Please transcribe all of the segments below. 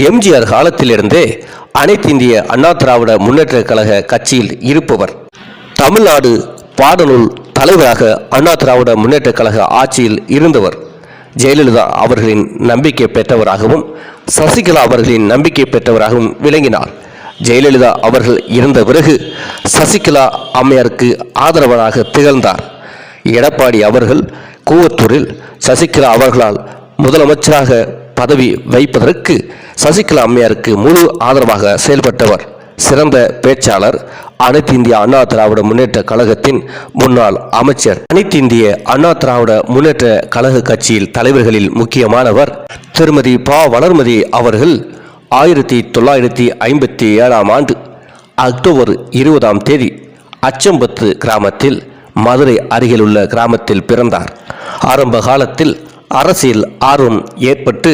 எம்ஜிஆர் காலத்திலிருந்தே அனைத்து இந்திய அண்ணா திராவிட முன்னேற்ற கழக கட்சியில் இருப்பவர். தமிழ்நாடு பாடநூல் தலைவராக அண்ணா திராவிட முன்னேற்ற கழக ஆட்சியில் இருந்தவர். ஜெயலலிதா அவர்களின் நம்பிக்கை பெற்றவராகவும் சசிகலா அவர்களின் நம்பிக்கை பெற்றவராகவும் விளங்கினார். ஜெயலலிதா அவர்கள் இருந்த பிறகு சசிகலா அம்மையாருக்கு ஆதரவாக திகழ்ந்தார். எடப்பாடி அவர்கள் கூவத்தூரில் சசிகலா அவர்களால் முதலமைச்சராக பதவி வைப்பதற்கு சசிகலா அம்மையாருக்கு முழு ஆதரவாக செயல்பட்டவர். சிறந்த பேச்சாளர், அனைத்து இந்திய அண்ணா திராவிட முன்னேற்ற கழகத்தின் முன்னாள் அமைச்சர். அனைத்து இந்திய அண்ணா திராவிட முன்னேற்ற கழக கட்சியில் தலைவர்களில் முக்கியமானவர் திருமதி ப. வளர்மதி அவர்கள் 1957ஆம் ஆண்டு அக்டோபர் 20ஆம் தேதி அச்சம்பத்து கிராமத்தில், மதுரை அருகில் உள்ள கிராமத்தில் பிறந்தார். ஆரம்ப காலத்தில் அரசியல் ஆர்வம் ஏற்பட்டு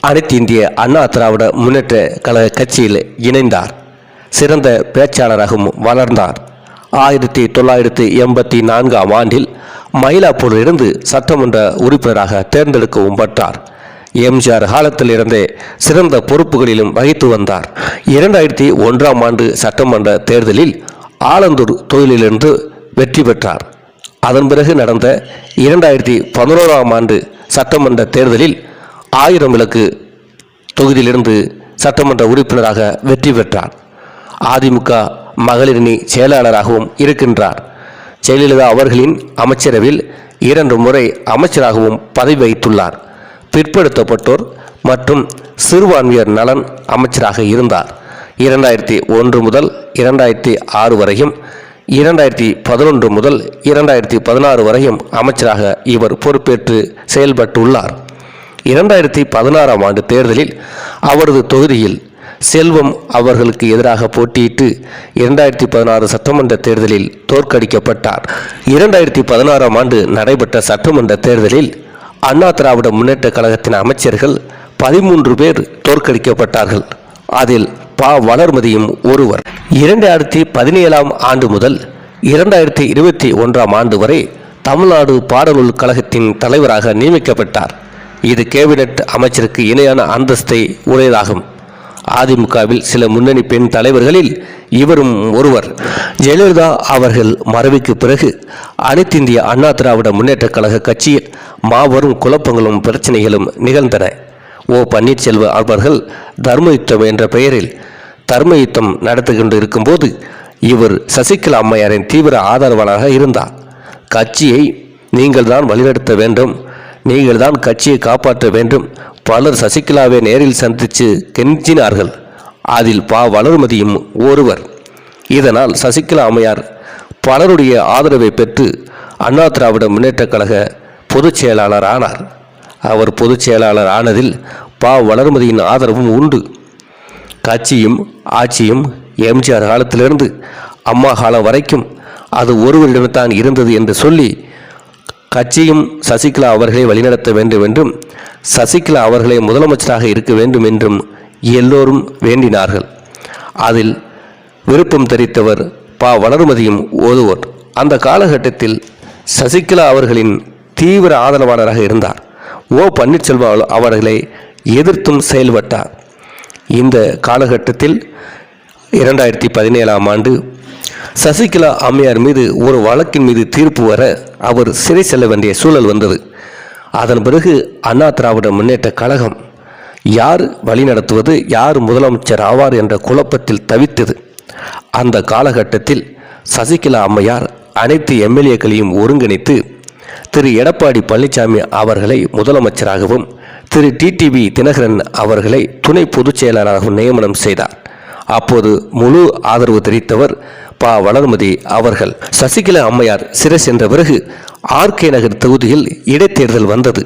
அனைத்து இந்திய அண்ணா திராவிட முன்னேற்ற கழக கட்சியில் இணைந்தார். சிறந்த பேச்சாளராகவும் வளர்ந்தார். 1984ஆம் ஆண்டில் மயிலாப்பூரிலிருந்து சட்டமன்ற உறுப்பினராக தேர்ந்தெடுக்கவும் பட்டார். எம்ஜிஆர் காலத்தில் இருந்தே சிறந்த பொறுப்புகளிலும் வகித்து வந்தார். 2001ஆம் ஆண்டு சட்டமன்ற தேர்தலில் ஆலந்தூர் தொகுதியிலிருந்து வெற்றி பெற்றார். அதன் பிறகு நடந்த 2011ஆம் ஆண்டு சட்டமன்ற தேர்தலில் 1000 விளக்கு தொகுதியிலிருந்து சட்டமன்ற உறுப்பினராக வெற்றி பெற்றார். அதிமுக மகளிரணி செயலாளராகவும் இருக்கின்றார். ஜெயலலிதா அவர்களின் அமைச்சரவையில் 2 முறை அமைச்சராகவும் பதவி வகித்துள்ளார். பிற்படுத்தப்பட்டோர் மற்றும் சிறுபான்மையர் நலன் அமைச்சராக இருந்தார். 2001 முதல் 2006 வரையும், 2011 முதல் 2016 வரையும் அமைச்சராக இவர் பொறுப்பேற்று செயல்பட்டுள்ளார். 2016ஆம் ஆண்டு தேர்தலில் அவரது தொகுதியில் செல்வம் அவர்களுக்கு எதிராக போட்டியிட்டு 2016 சட்டமன்ற தேர்தலில் தோற்கடிக்கப்பட்டார். 2016ஆம் ஆண்டு நடைபெற்ற சட்டமன்ற தேர்தலில் அண்ணா திராவிட முன்னேற்ற கழகத்தின் அமைச்சர்கள் 13 பேர் தோற்கடிக்கப்பட்டார்கள். அதில் ப. வளர்மதியும் ஒருவர். 2017ஆம் ஆண்டு முதல் 2021ஆம் ஆண்டு வரை தமிழ்நாடு பாடநூல் கழகத்தின் தலைவராக நியமிக்கப்பட்டார். இது கேபினட் அமைச்சருக்கு இணையான அந்தஸ்தை உடையதாகும். அதிமுகவில் சில முன்னணி பெண் தலைவர்களில் இவரும் ஒருவர். ஜெயலலிதா அவர்கள் மறைவுக்கு பிறகு அனைத்து இந்திய அண்ணா திராவிட முன்னேற்ற கழக கட்சியில் மாபெரும் குழப்பங்களும் பிரச்சனைகளும் நிகழ்ந்தன. ஓ. பன்னீர்செல்வம் அவர்கள் தர்மயுத்தம் என்ற பெயரில் தர்மயுத்தம் நடத்தி கொண்டு இருக்கும்போது இவர் சசிகலா அம்மையாரின் தீவிர ஆதரவாளராக இருந்தார். கட்சியை நீங்கள் தான் வழிநடத்த வேண்டும், நீங்கள் தான் கட்சியை காப்பாற்ற வேண்டும். பலர் சசிகலாவை நேரில் சந்தித்து கெஞ்சினார்கள். அதில் ப. வளர்மதியும் ஒருவர். இதனால் சசிகலா அம்மையார் பலருடைய ஆதரவை பெற்று அண்ணா திராவிட முன்னேற்ற கழக பொதுச் செயலாளர் ஆனார். அவர் பொதுச் செயலாளர் ஆனதில் ப. வளர்மதியின் ஆதரவும் உண்டு. கட்சியும் ஆட்சியும் எம்ஜிஆர் காலத்திலிருந்து அம்மா காலம் வரைக்கும் அது ஒருவரிடம்தான் இருந்தது என்று சொல்லி கட்சியும் சசிகலா அவர்களை வழிநடத்த வேண்டும் என்றும் சசிகலா அவர்களை முதலமைச்சராக இருக்க வேண்டும் என்றும் எல்லோரும் வேண்டினார்கள். அதில் விருப்பம் தெரிவித்தவர் ப. வளர்மதியும் ஒருவர். அந்த காலகட்டத்தில் சசிகலா அவர்களின் தீவிர ஆதரவாளராக இருந்தார். ஓ. பன்னீர்செல்வம் அவர்களை எதிர்த்தும் செயல்பட்டார். இந்த காலகட்டத்தில் 2017ஆம் ஆண்டு சசிகலா அம்மையார் மீது ஒரு வழக்கின் மீது தீர்ப்பு வர அவர் சிறை செல்ல வேண்டிய சூழல் வந்தது. அதன் பிறகு அண்ணா திராவிட முன்னேற்ற கழகம் யார் வழி நடத்துவது, யார் முதலமைச்சர் ஆவார் என்ற குழப்பத்தில் தவித்தது. அந்த காலகட்டத்தில் சசிகலா அம்மையார் அனைத்து எம்எல்ஏக்களையும் ஒருங்கிணைத்து திரு எடப்பாடி பழனிசாமி அவர்களை முதலமைச்சராகவும் திரு டிடிவி தினகரன் அவர்களை துணை பொதுச் செயலாளராகவும் நியமனம் செய்தார். அப்போது முழு ஆதரவு தெரிவித்தவர் ப. வளர்மதி அவர்கள். சசிகலா அம்மையார் சிறை சென்ற பிறகு ஆர்கே நகர் தொகுதியில் இடைத்தேர்தல் வந்தது.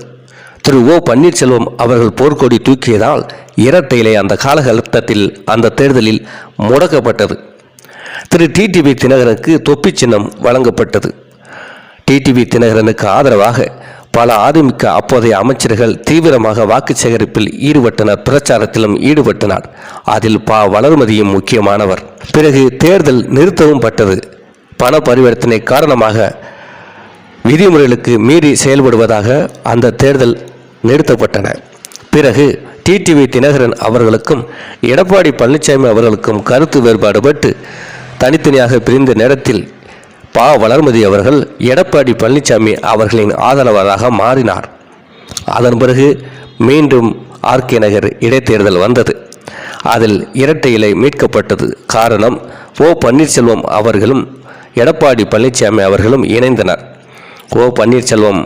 திரு ஓ. பன்னீர்செல்வம் அவர்கள் போர்க்கொடி தூக்கியதால் இரட்டை இலை அந்த காலகட்டத்தில் அந்த தேர்தலில் முடக்கப்பட்டது. திரு டிடிவி தினகரனுக்கு தொப்பி சின்னம் வழங்கப்பட்டது. டிடிவி தினகரனுக்கு ஆதரவாக பல அதிமுக அப்போதைய அமைச்சர்கள் தீவிரமாக வாக்கு சேகரிப்பில் ஈடுபட்டனர், பிரச்சாரத்திலும் ஈடுபட்டனர். அதில் ப. வளர்மதியும் முக்கியமானவர். பிறகு தேர்தல் நிறுத்தவும் பட்டது. பண பரிவர்த்தனை காரணமாக விதிமுறைகளுக்கு மீறி செயல்படுவதாக அந்த தேர்தல் நிறுத்தப்பட்டன. பிறகு டிடிவி தினகரன் அவர்களுக்கும் எடப்பாடி பழனிசாமி அவர்களுக்கும் கருத்து வேறுபாடுபட்டு தனித்தனியாக பிரிந்த நேரத்தில் வளர்மதி அவர்கள் எடப்பாடி பழனிசாமி அவர்களின் ஆதரவாளராக மாறினார். அதன் பிறகு மீண்டும் ஆர்கே நகர் இடைத்தேர்தல் வந்தது. அதில் இரட்டை இலை மீட்கப்பட்டது. காரணம், பன்னீர்செல்வம் அவர்களும் எடப்பாடி பழனிசாமி அவர்களும் இணைந்தனர். பன்னீர்செல்வம்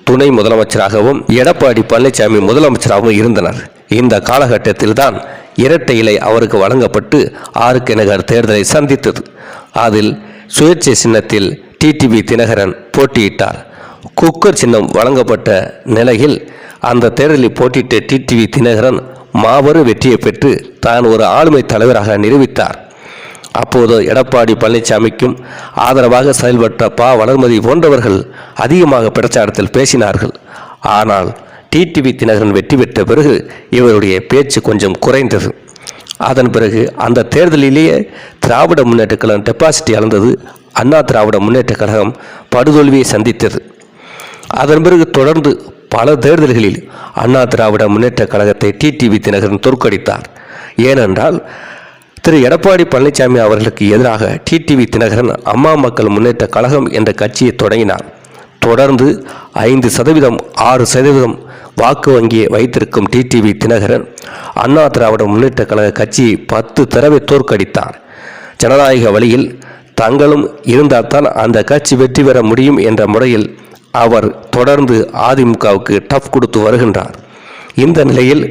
துணை முதலமைச்சராகவும் எடப்பாடி பழனிசாமி முதலமைச்சராகவும் இருந்தனர். இந்த காலகட்டத்தில் தான் இரட்டை இலை அவருக்கு வழங்கப்பட்டு ஆர்கே நகர் தேர்தலை சந்தித்தது. அதில் சுயேட்சை சின்னத்தில் டிடிவி தினகரன் போட்டியிட்டார். குக்கர் சின்னம் வழங்கப்பட்ட நிலையில் அந்த தேர்தலில் போட்டியிட்ட டிடிவி தினகரன் மாபெரும் வெற்றியை பெற்று தான் ஒரு ஆளுமை தலைவராக நிரூபித்தார். அப்போது எடப்பாடி பழனிசாமிக்கும் ஆதரவாக செயல்பட்ட வளர்மதி போன்றவர்கள் அதிகமாக பிரச்சாரத்தில் பேசினார்கள். ஆனால் டிடிவி தினகரன் வெற்றி பெற்ற பிறகு இவருடைய பேச்சு கொஞ்சம் குறைந்தது. அதன் பிறகு அந்த தேர்தலிலேயே திராவிட முன்னேற்ற கழகம் டெபாசிட் இழந்தது. அண்ணா திராவிட முன்னேற்ற கழகம் படுதோல்வியை சந்தித்தது. அதன் பிறகு தொடர்ந்து பல தேர்தல்களில் அண்ணா திராவிட முன்னேற்ற கழகத்தை டிடிவி தினகரன் தோற்கடித்தார். ஏனென்றால் திரு எடப்பாடி பழனிசாமி அவர்களுக்கு எதிராக டிடிவி தினகரன் அம்மா மக்கள் முன்னேற்ற கழகம் என்ற கட்சியை தொடங்கினார். தொடர்ந்து 5%, 6% வாக்கு வங்கியை வைத்திருக்கும் டிடிவி தினகரன் அண்ணா திராவிட முன்னேற்ற கழக கட்சியை 10 தடவை தோற்கடித்தார். ஜனநாயக வழியில் தங்களும் இருந்தால்தான் அந்த கட்சி வெற்றி பெற முடியும் என்ற முறையில் அவர் தொடர்ந்து அதிமுகவுக்கு டஃப் கொடுத்து வருகின்றார். இந்த நிலையில்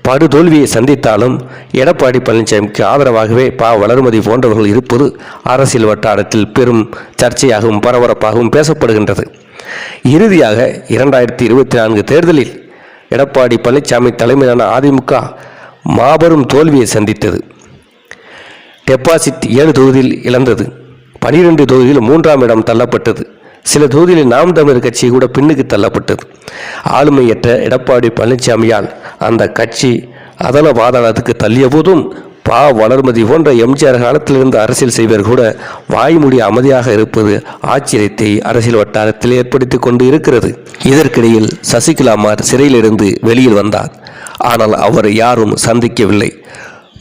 படுதோல்வியை சந்தித்தாலும் எடப்பாடி பழனிசாமிக்கு ஆதரவாகவே வளர்மதி போன்றவர்கள் இருப்பது அரசியல் வட்டாரத்தில் பெரும் சர்ச்சையாகவும் பரபரப்பாகவும் பேசப்படுகின்றது. இறுதியாக 2024 தேர்தலில் எடப்பாடி பழனிசாமி தலைமையிலான அதிமுக மாபெரும் தோல்வியை சந்தித்தது. டெபாசிட் 7 தொகுதியில் இழந்தது. 12 தொகுதியில் 3ஆம் இடம் தள்ளப்பட்டது. சில தொகுதிகளில் நாம் தமிழர் கட்சி கூட பின்னுக்கு தள்ளப்பட்டது. ஆளுமையற்ற எடப்பாடி பழனிசாமியால் அந்த கட்சி அதல பாதாளத்துக்கு தள்ளிய போதும் வளர்மதி போன்ற எம்ஜிஆர் காலத்திலிருந்து அரசியல் செய்வர் கூட வாய்மொழி அமைதியாக இருப்பது ஆச்சரியத்தை அரசியல் வட்டாரத்தில் ஏற்படுத்தி கொண்டு இருக்கிறது. இதற்கிடையில் சசிகலா அம்மாள் சிறையிலிருந்து வெளியில் வந்தார். ஆனால் அவர் யாரும் சந்திக்கவில்லை.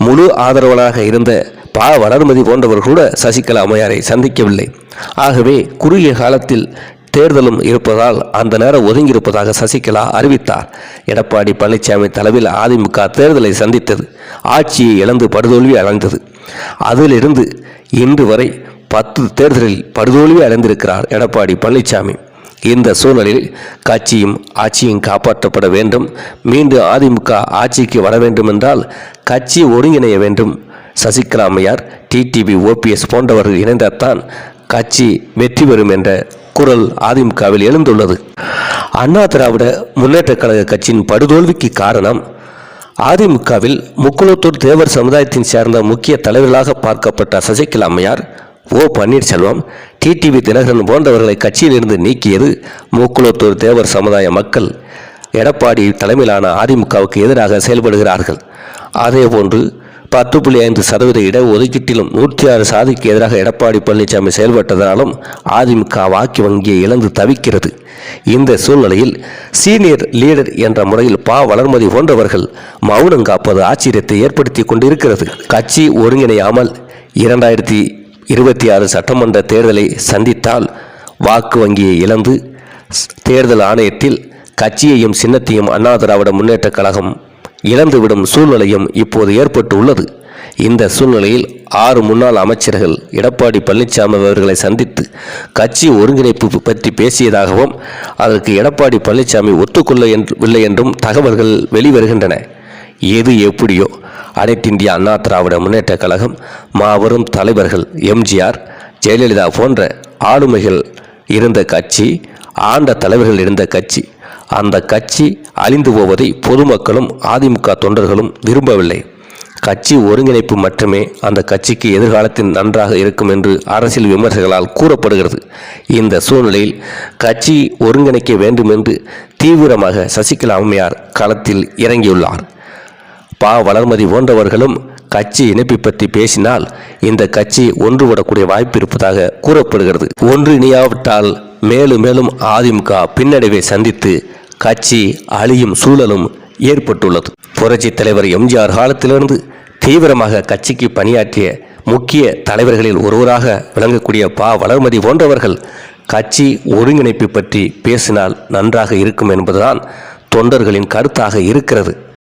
முழு ஆதரவாளராக இருந்த வளர்மதி போன்றவர் கூட சசிகலா அம்மையாரை சந்திக்கவில்லை. ஆகவே குறுகிய காலத்தில் தேர்தலும் இருப்பதால் அந்த நேரம் ஒதுங்கியிருப்பதாக சசிகலா அறிவித்தார். எடப்பாடி பழனிசாமி தலைமையில் அதிமுக தேர்தலை சந்தித்தது. ஆட்சியை இழந்து படுதோல்வி அடைந்தது. அதிலிருந்து இன்று வரை 10 தேர்தலில் படுதோல்வி அடைந்திருக்கிறார் எடப்பாடி பழனிசாமி. இந்த சூழ்நிலையில் கட்சியும் ஆட்சியும் காப்பாற்றப்பட வேண்டும். மீண்டும் அதிமுக ஆட்சிக்கு வர வேண்டும் என்றால் கட்சி ஒருங்கிணைய வேண்டும். சசிகலா அம்மையார், டிடிவி, ஓபிஎஸ் போன்றவர்கள் இணைந்தால்தான் கட்சி வெற்றி பெறும் என்ற குரல் அதிமுகவில் எழுந்துள்ளது. அண்ணா திராவிட முன்னேற்ற கழக கட்சியின் படுதோல்விக்கு காரணம் அதிமுகவில் முக்குளத்தூர் தேவர் சமுதாயத்தின் சேர்ந்த முக்கிய தலைவர்களாக பார்க்கப்பட்ட சசிகலா அம்மையார், பன்னீர்செல்வம், டிடிவி தினகரன் போன்றவர்களை கட்சியிலிருந்து நீக்கியது. முக்குளத்தூர் தேவர் சமுதாய மக்கள் எடப்பாடி தலைமையிலான அதிமுகவுக்கு எதிராக செயல்படுகிறார்கள். அதேபோன்று 10.5% இட ஒதுக்கீட்டிலும் 106 சாதிக்கு எதிராக எடப்பாடி பழனிசாமி செயல்பட்டதாலும் அதிமுக வாக்கு வங்கியை இழந்து தவிக்கிறது. இந்த சூழ்நிலையில் சீனியர் லீடர் என்ற முறையில் வளர்மதி போன்றவர்கள் மௌனம் காப்பது ஆச்சரியத்தை ஏற்படுத்தி கொண்டிருக்கிறது. கட்சி ஒருங்கிணையாமல் 2026 சட்டமன்ற தேர்தலை சந்தித்தால் வாக்கு வங்கியை இழந்து தேர்தல் ஆணையத்தில் கட்சியையும் சின்னத்தையும் அண்ணா திராவிட முன்னேற்ற கழகம் இழந்துவிடும் சூழ்நிலையும் இப்போது ஏற்பட்டு உள்ளது. இந்த சூழ்நிலையில் 6 முன்னாள் அமைச்சர்கள் எடப்பாடி பழனிசாமி அவர்களை சந்தித்து கட்சி ஒருங்கிணைப்பு பற்றி பேசியதாகவும் அதற்கு எடப்பாடி பழனிசாமி ஒத்துக்கொள்ளவில்லை என்றும் தகவல்கள் வெளிவருகின்றன. எது எப்படியோ அனைத்திந்திய அண்ணா திராவிட முன்னேற்ற கழகம் மாபெரும் தலைவர்கள் எம்ஜிஆர், ஜெயலலிதா போன்ற ஆளுமைகள் இருந்த கட்சி, ஆண்ட தலைவர்கள் இருந்த கட்சி. அந்த கட்சி அழிந்து போவதை பொதுமக்களும் அதிமுக தொண்டர்களும் விரும்பவில்லை. கட்சி ஒருங்கிணைப்பு மட்டுமே அந்த கட்சிக்கு எதிர்காலத்தில் நன்றாக இருக்கும் என்று அரசியல் விமர்சகர்களால் கூறப்படுகிறது. இந்த சூழ்நிலையில் கட்சி ஒருங்கிணைக்க வேண்டும் என்று தீவிரமாக சசிகலா அம்மையார் களத்தில் இறங்கியுள்ளார். வளர்மதி போன்றவர்களும் கட்சி இணைப்பை பற்றி பேசினால் இந்த கட்சி ஒன்றுபடக்கூடிய வாய்ப்பு இருப்பதாக கூறப்படுகிறது. ஒன்று இணையாவிட்டால் மேலும் மேலும் அதிமுக பின்னடைவை சந்தித்து கட்சி அழியும் சூழலும் ஏற்பட்டுள்ளது. புரட்சித் தலைவர் எம்ஜிஆர் காலத்திலிருந்து தீவிரமாக கட்சிக்கு பணியாற்றிய முக்கிய தலைவர்களில் ஒருவராக விளங்கக்கூடிய வளர்மதி போன்றவர்கள் கட்சி ஒருங்கிணைப்பு பற்றி பேசினால் நன்றாக இருக்கும் என்பதுதான் தொண்டர்களின் கருத்தாக இருக்கிறது.